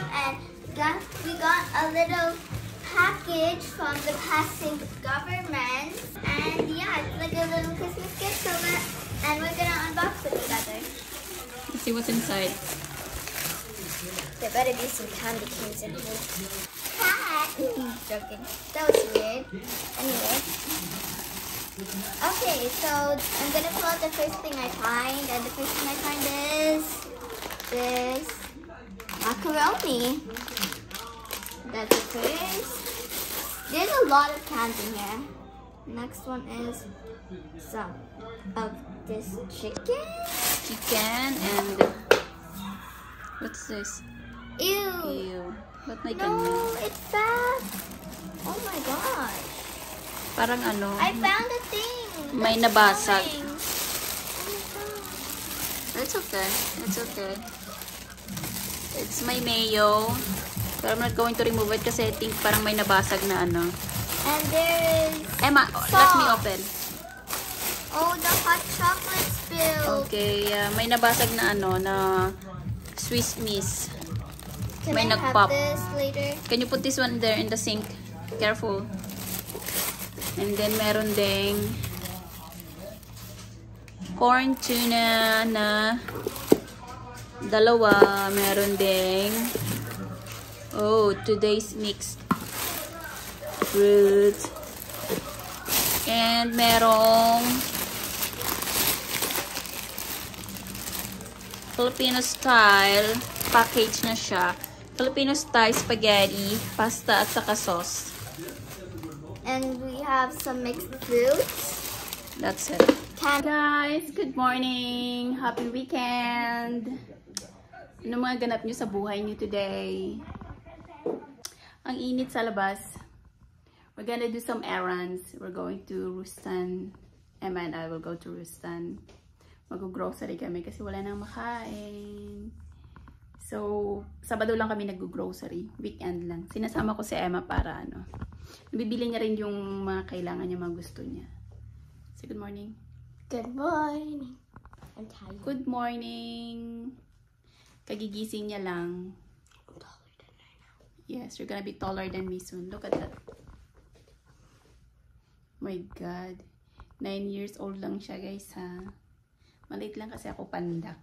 them, and we got a little package from the passing government, and yeah, it's like a little Christmas gift, and we're gonna unbox it together. Let's see what's inside. There better be some candy canes in here. Hi! Joking. That was weird. Anyway. Okay, so I'm gonna pull out the first thing I find, and the first thing I find is this macaroni. That's the first. There's a lot of cans in here. Next one is some of this chicken. Chicken and what's this? Ew. Ew. Ba't may No, ganyan? it's bad. Oh my gosh. Parang ano? I found a thing. May That's nabasag. glowing. Oh my gosh. It's okay. It's okay. It's my mayo. But I'm not going to remove it kasi I think parang may nabasag na ano. And there is Emma, let me open. Oh, the hot chocolate spill. Okay, may nabasag na ano, na Swiss Miss. Can May I have nagpop. this later? Can you put this one there in the sink? Careful. And then meron ding corn tuna na dalawa. Meron ding today's mixed fruit. And merong Filipino style package na siya. Filipino style spaghetti, pasta at saka sauce. And we have some mixed fruits. That's it. Guys, good morning. Happy weekend. Ano mga ganap nyo sa buhay nyo today? Ang init sa labas. We're gonna do some errands. We're going to Rustan. Emma and I will go to Rustan. Mag-grocery kami kasi wala nang makain. So, Sabado lang kami nag-grocery. Weekend lang. Sinasama ko si Emma para ano. Nabibili niya rin yung mga kailangan niya, mga gusto niya. Say good morning. Good morning. I'm tired. Good morning. Kagigising niya lang. I'm taller than I now. Yes, you're gonna be taller than me soon. Look at that. My God. 9 years old lang siya, guys, ha. Maliit lang kasi ako pandak.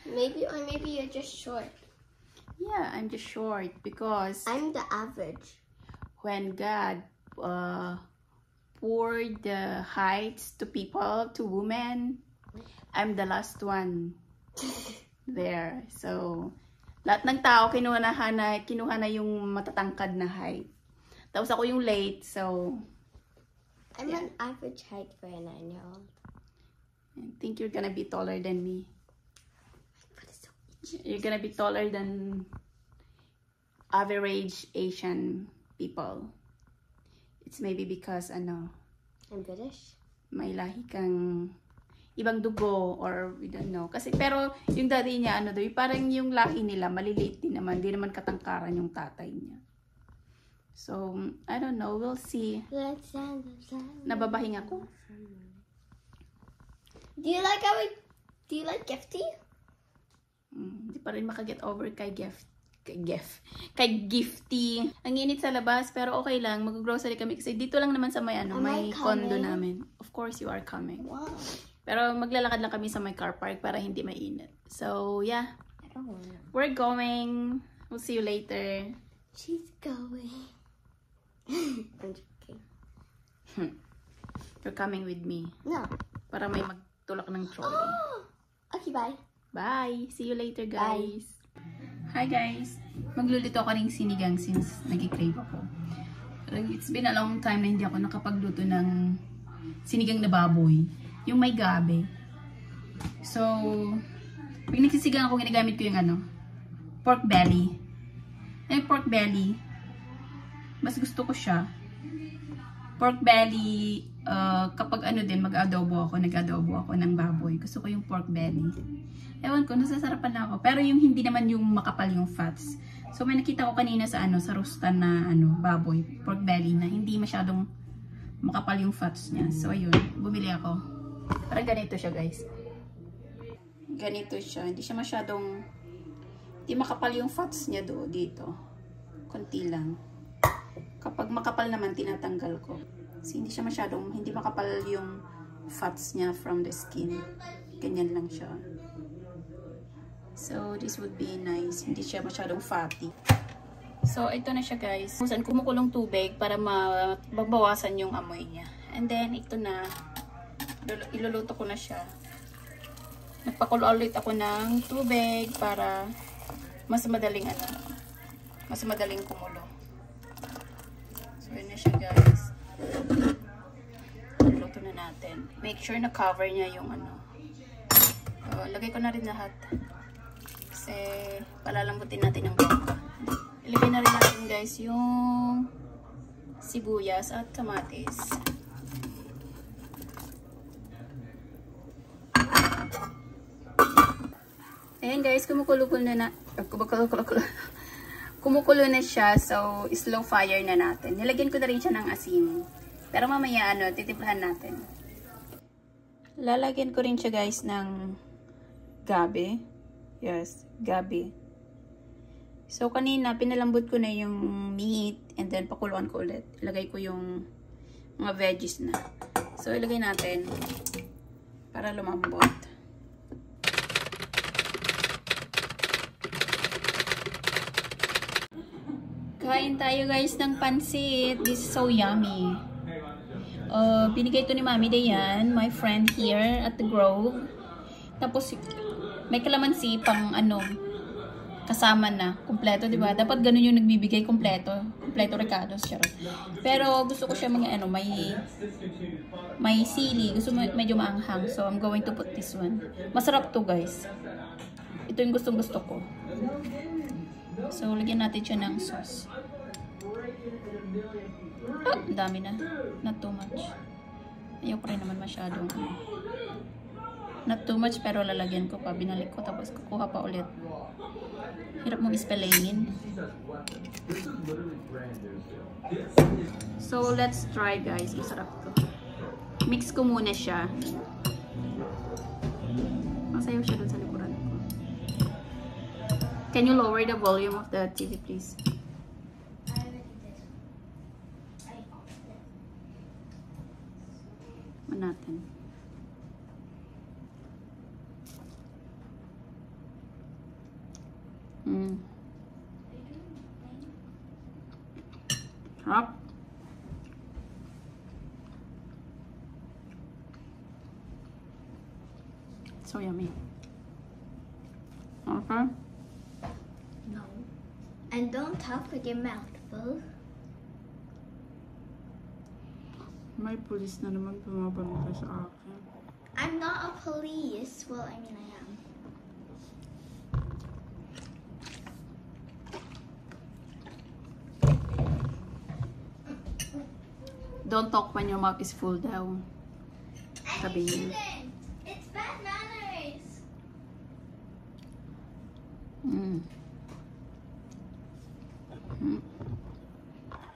Maybe you're just short. Yeah, I'm just short because I'm the average. when God poured the heights to people, to women, I'm the last one there. So, lahat ng tao kinuha na yung matatangkad na height. Tapos ako yung late, so I'm an average height for a 9-year-old. I think you're gonna be taller than me. But it's so itchy. You're gonna be taller than average Asian people. It's maybe because I'm British. may lahi kang ibang dugo or we don't know. Kasi pero yung daddy niya parang yung lahi nila maliliit din naman, di naman katangkaran yung tatay niya. So, I don't know, we'll see. Nababahin ako. Do you like Gifty? Hindi pa rin makaget over kay Gifty. Ang init sa labas, pero okay lang. Mag-grocery kami kasi dito lang naman sa may may condo namin. Of course, you are coming. Wow. Pero maglalakad lang kami sa may car park para hindi mainit. So, yeah. I don't wanna. We're going. We'll see you later. She's going. I'm joking. You're coming with me. No. Para may magtulak ng trolley. Oh! Okay, bye. Bye! See you later, guys! Hi, guys! Magluluto ako ring sinigang since nag-crave ako. It's been a long time na hindi ako nakapagluto ng sinigang na baboy. Yung may gabi. So, pag nagsisigang ako, ginagamit ko yung pork belly. Yung pork belly, mas gusto ko siya. Pork belly, kapag nag-adobo ako ng baboy. Gusto ko yung pork belly. Ewan ko, nasasarapan na ako. Pero yung hindi naman yung makapal yung fats. So, may nakita ko kanina sa Rustan na baboy, pork belly, na hindi masyadong makapal yung fats niya. So, ayun, bumili ako. Parang ganito siya, guys. Ganito siya. Hindi siya masyadong Hindi makapal yung fats niya dito. Konti lang. Kapag makapal naman, tinatanggal ko. Kasi hindi siya masyadong, hindi makapal yung fats niya from the skin. Ganyan lang siya. So, this would be nice. Hindi siya masyadong fatty. So, ito na siya guys. Kung saan kumukulong tubig para mabawasan yung amoy niya. And then, ito na. Iluluto ko na siya. Nagpakulo ulit ako ng tubig para mas madaling kumulo. So, yun na siya guys. Iluluto na natin. Make sure na cover niya yung lagay ko na rin lahat. Kasi palalambutin natin yung bangka. Ilagay na rin natin guys yung sibuyas at kamatis. Ayan guys, kumukulo na siya. So, slow fire na natin. Nilagyan ko na rin siya ng asin. Pero mamaya titimplahan natin. Lalagyan ko rin siya guys ng gabi. Yes, gabi. So, kanina, pinalambot ko na yung meat and then pakuluan ko ulit. Ilagay ko yung mga veggies na. So, ilagay natin para lumambot. Kain tayo guys ng pansit. This is so yummy. Binigay ito ni Mami Dayan, my friend here at the Grove. Tapos, may kalamansi pang kasama na, kumpleto, 'di ba? Dapat ganun yung nagbibigay kumpleto recados, charot. Pero gusto ko siya may sili, gusto medyo maanghang. So I'm going to put this one. Masarap 'to, guys. Ito yung gustong-gusto ko. So lagyan natin siya ng sauce. Ang dami na. Not too much. Ayoko rin naman masyadong not too much, pero lalagyan ko pa. Binalik ko, tapos kukuha pa ulit. Hirap mong ispelingin. So, let's try guys. Masarap to. Mix ko muna siya. Masayaw siya dun sa likuran ko. Can you lower the volume of the TV, please? Natin. Sarap. So yummy. Okay? No. And don't talk with your mouth full. May police na naman pumapunta sa akin. I'm not a police. Well, I mean, I am. Don't talk when your mouth is full daw. Sabi niya. It's bad manners.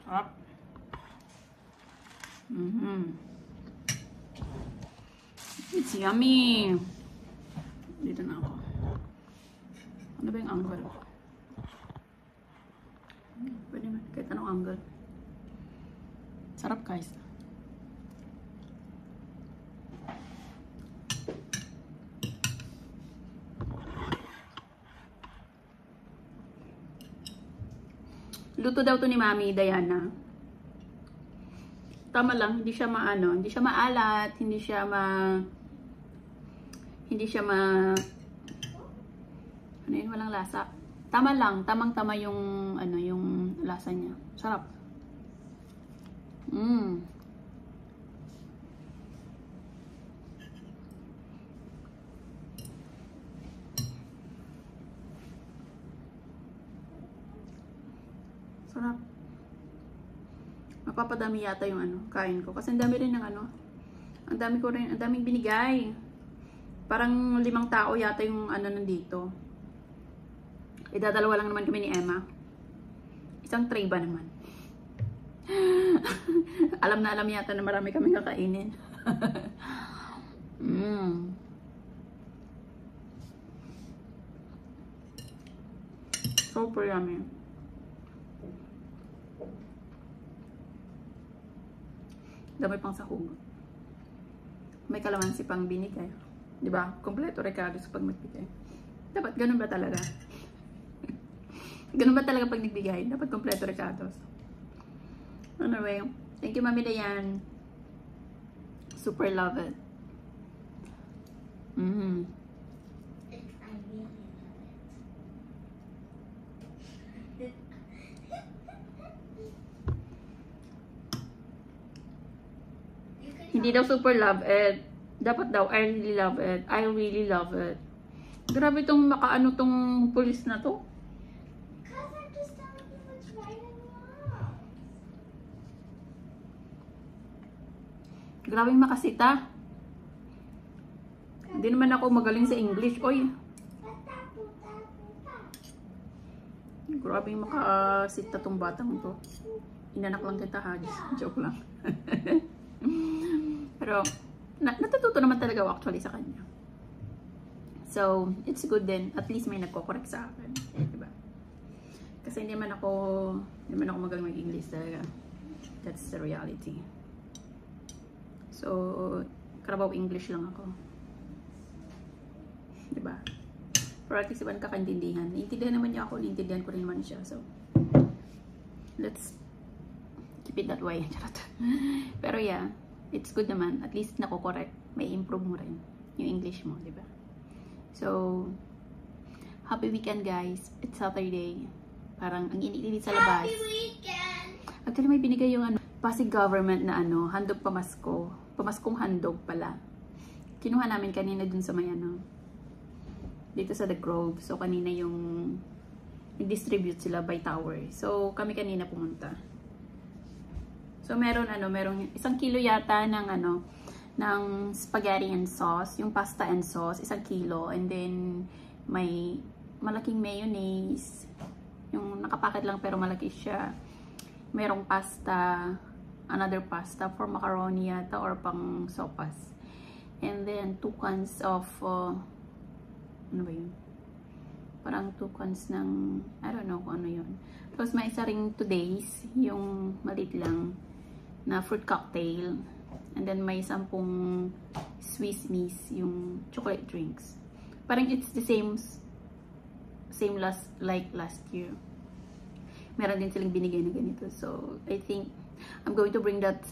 Sarap. It's yummy. Dito na ako. Ano ba yung angle? Pwede man. Kahit anong angle. Sarap guys. Luto daw to ni Mami Diana. Tama lang, hindi siya hindi siya maalat, hindi siya ano yun, walang lasa. Tama lang, tamang-tama yung yung lasa niya. Sarap. Sarap. Mapapadami yata yung kain ko. Kasi ang dami rin ng ang daming binigay. Parang 5 tao yata yung nandito. Idadalawa lang naman kami ni Emma. Isang tray ba naman? Alam na alam yata na marami kaming kakainin. Super yummy. Dami pang sahog. May kalamansi pang binigay. Diba? Kompleto recados pag magbigay. Dapat ganun ba talaga? Ganun ba talaga pag nagbigay? Dapat kompleto recados. Anyway, thank you Mami Dayan. Super love it. Hindi daw super love it. Dapat daw, I really love it. I really love it. Grabe tong makaano tong pulis na to. Because I'm just telling you what's right and wrong. Grabing makasita. Hindi naman ako magaling sa English. Oy. Grabing makasita tong batang to. Inanak lang kita ha. Joke lang. Pero, natututo naman talaga ako actually sa kanya. So, it's good din. At least may nagko-correct sa akin. Diba? Kasi hindi man ako magaling mag-English talaga. That's the reality. So, karabaw English lang ako. Diba? Pero at least iban kakaintindihan. Naiintindihan naman niya ako, naiintindihan ko rin naman siya. So, let's keep it that way. Pero yeah, it's good naman. At least nako-correct. May improve mo rin yung English mo, diba? So, happy weekend guys. It's Saturday. Parang ang init-init sa labas. Happy weekend! Actually, may binigay yung Pasig government na handog pamasko. Pamaskong handog pala. Kinuha namin kanina dun sa may dito sa The Grove. So, kanina yung i-distribute sila by tower. So, kami kanina pumunta. So, merong 1 kilo yata ng ng spaghetti and sauce, yung pasta and sauce, 1 kilo, and then may malaking mayonnaise, yung nakapacket lang pero malaki siya. Merong pasta, another pasta for macaroni yata or pang sopas. And then 2 cans of ano ba yun? Parang 2 cans ng, I don't know kung ano yun. Tapos may isa ring today's, yung maliit lang na fruit cocktail. And then may 10 Swiss Miss, yung chocolate drinks. Parang it's the same like last year. Meron din silang binigay na ganito. So, I think I'm going to bring that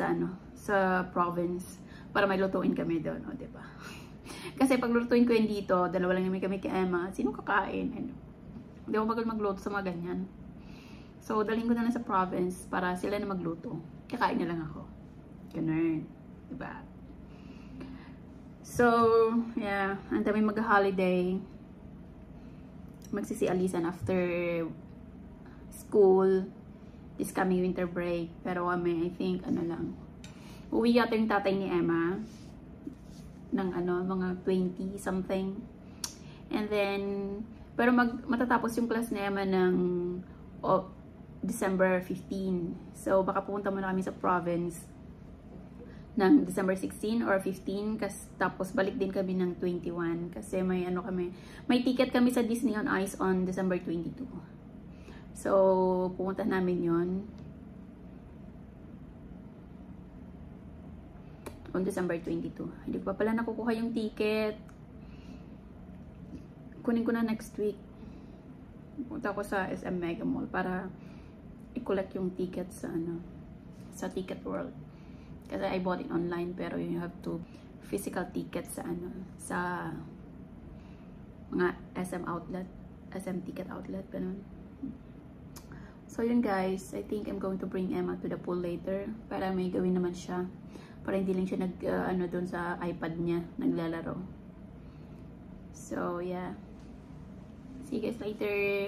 sa province para may lutuin kami doon, o diba? Kasi pag lutuin ko yun dito, dalawa lang namin kami kay Emma, sino kakain? Hindi ako magluto sa mga ganyan. So, dalhin ko na lang sa province para sila na magluto. Kakain na lang ako. Ganun. Diba? So, yeah. Ang dami mag-holiday. Magsisialisan after school. This coming winter break. Pero kami, I think, uwi yata yung tatay ni Emma. Ng mga 20 something. And then, pero matatapos yung class ni Emma ng December 15. So, baka pupunta muna kami sa province ng December 16 or 15. Tapos, balik din kami ng 21. Kasi may may ticket kami sa Disney on Ice on December 22. So, pupunta namin yon on December 22. Hindi ko pa pala nakukuha yung ticket. Kunin ko na next week. Punta ko sa SM Mega Mall para i-collect yung ticket sa sa Ticket World. Kasi I bought it online pero you have to physical ticket sa sa mga SM outlet, SM ticket outlet, ganun. So yun guys, I think I'm going to bring Emma to the pool later para may gawin naman siya. Para hindi lang siya doon sa iPad niya naglalaro. So yeah. See you guys later.